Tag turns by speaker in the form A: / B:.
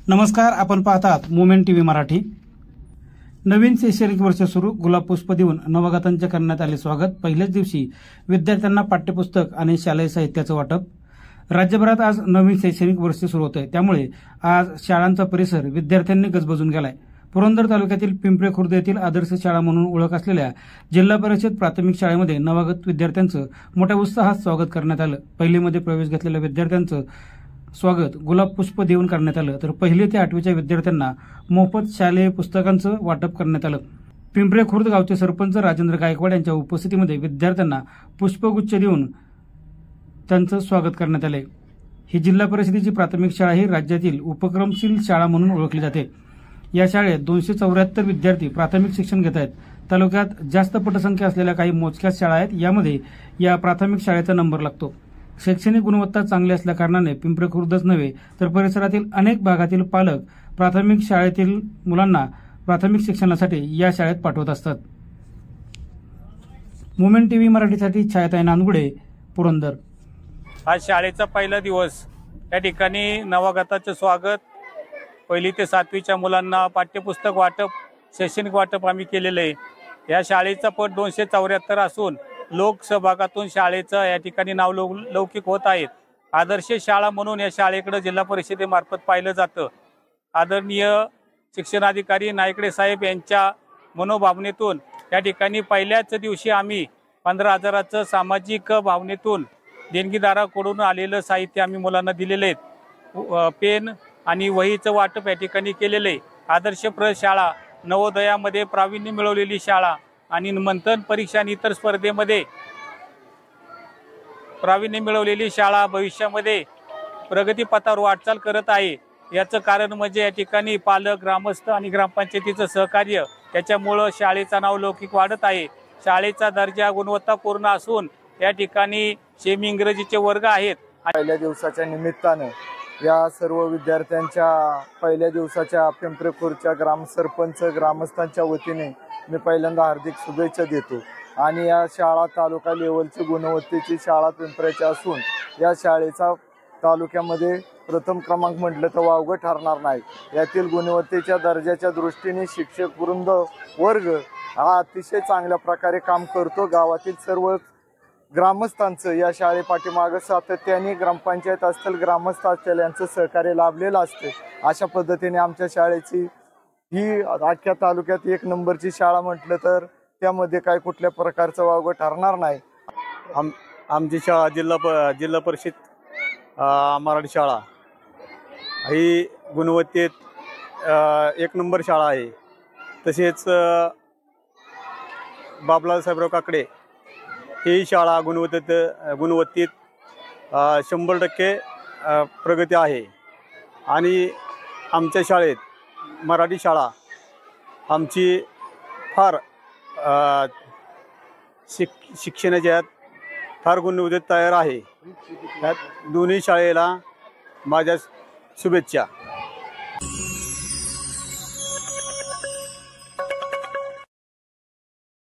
A: नमस्कार, आपण पाहतात मोमेंट टीव्ही मराठी। नवीन शैक्षणिक वर्ष सुरू, गुलाब पुष्प देऊन नवगतांचे करण्यात आले स्वागत। पहिल्याच दिवशी विद्यार्थ्यांना पाठ्यपुस्तक आणि शालेय साहित्याचं वाटप। राज्यभरात आज नवीन शैक्षणिक वर्ष सुरू होत आहे, त्यामुळे आज शाळांचा परिसर विद्यार्थ्यांनी गजबजून गेलाय। पुरंदर तालुक्यातील पिंपळे खुर्द येथील आदर्श शाळा म्हणून ओळख असलेल्या जिल्हा परिषद प्राथमिक शाळेमध्ये नवगत विद्यार्थ्यांचं मोठ्या उत्साहात स्वागत करण्यात आलं। पहिलीमध्ये प्रवेश घेतलेल्या विद्यार्थ्यांचं स्वागत गुलाब पुष्प देऊन करण्यात आलं, तर पहिली ते 8वीच्या विद्यार्थ्यांना मोफत शालेय पुस्तकांचं वाटप करण्यात आलं। पिंपळे खुर्द गावचे सरपंच राजेंद्र गायकवाड यांच्या उपस्थितीमध्ये विद्यार्थ्यांना पुष्पगुच्छ देऊन त्यांचं स्वागत करण्यात आले। ही जिल्हा परिषदेची प्राथमिक शाळा ही राज्यातील उपक्रमशील शाळा म्हणून ओळखली जाते। या शाळेत 274 विद्यार्थी प्राथमिक शिक्षण घेत आहेत। तालुक्यात जास्त पटसंख्या असलेल्या काही मोजक्याच शाळा आहेत, यामध्ये या प्राथमिक शाळेचा नंबर लागतो। शैक्षणिक गुणवत्ता चांगली असल्या कारणाने पिंपळे खुर्दच नव्हे तर परिसरातील अनेक भागातील पालक प्राथमिक शाळेतील मुलांना प्राथमिक शिक्षणासाठी या शाळेत पाठवत असतात। मोमेंट टीव्ही मराठीसाठी छायाताई नांदगुडे, पुरंदर।
B: आज शाळेचा पहिला दिवस, या ठिकाणी नवगताचे स्वागत, पहिली ते 7वीच्या मुलांना पाठ्यपुस्तक वाटप, शैक्षणिक वाटप आम्ही केलेले आहे। या शाळेचा पट 274 असून लोकसहभागातून शाळेचं या ठिकाणी नाव लौकिक होत आहेत। आदर्श शाळा म्हणून या शाळेकडे जिल्हा परिषदेमार्फत पाहिलं जातं। आदरणीय शिक्षणाधिकारी नायकडे साहेब यांच्या मनोभावनेतून या ठिकाणी पहिल्याच दिवशी आम्ही 15,000चं सामाजिक भावनेतून देणगीदाराकडून आलेलं साहित्य आम्ही मुलांना दिलेले आहेत। पेन आणि वहीचं वाटप या ठिकाणी केलेलं आहे। आदर्श शाळा, नवोदयामध्ये प्रावीण्य मिळवलेली शाळा आणि मंथन परीक्षा आणि इतर स्पर्धेमध्ये प्रावीण्य मिळवलेली शाळा भविष्यामध्ये प्रगतीपथावर वाटचाल करत आहे। याचं कारण म्हणजे या ठिकाणी पालक, ग्रामस्थ आणि ग्रामपंचायतीचं सहकार्य, त्याच्यामुळं शाळेचं नाव लौकिक वाढत आहे। शाळेचा दर्जा गुणवत्तापूर्ण असून या ठिकाणी सेमी इंग्रजीचे वर्ग आहेत।
C: पहिल्या दिवसाच्या निमित्तानं या सर्व विद्यार्थ्यांच्या पहिल्या दिवसाच्या पिंपळे खुर्दच्या ग्रामसरपंच ग्रामस्थांच्या वतीने मी पहिल्यांदा हार्दिक शुभेच्छा देतो। आणि या शाळा तालुका लेवलची गुणवत्तेची शाळा पिंपळ्याची असून या शाळेचा तालुक्यामध्ये प्रथम क्रमांक म्हटलं तर वावगं ठरणार नाही। यातील गुणवत्तेच्या दर्जाच्या दृष्टीने शिक्षक वृंद वर्ग हा अतिशय चांगल्या प्रकारे काम करतो। गावातील सर्व ग्रामस्थांचं या शाळेपाठीमागं सातत्याने ग्रामपंचायत असतील, ग्रामस्थ असतील यांचं सहकार्य लाभलेलं असते। अशा पद्धतीने आमच्या शाळेची ही अख्ख्या तालुक्यात 1 नंबरची शाळा म्हटलं तर त्यामध्ये काय कुठल्या प्रकारचं वावगं ठरणार नाही।
D: आमची शाळा जिल्हा परिषद मराठी शाळा ही गुणवत्तेत 1 नंबर शाळा आहे। तसेच बाबलाल साहेबराव काकडे ही शाळा गुणवत्तेत 100% प्रगती आहे। आणि आमच्या शाळेत मराठी शाळा आमची फार शिक्षणाच्या फार गुणवत्तेत तयार आहे। त्यात दोन्ही शाळेला माझ्या शुभेच्छा।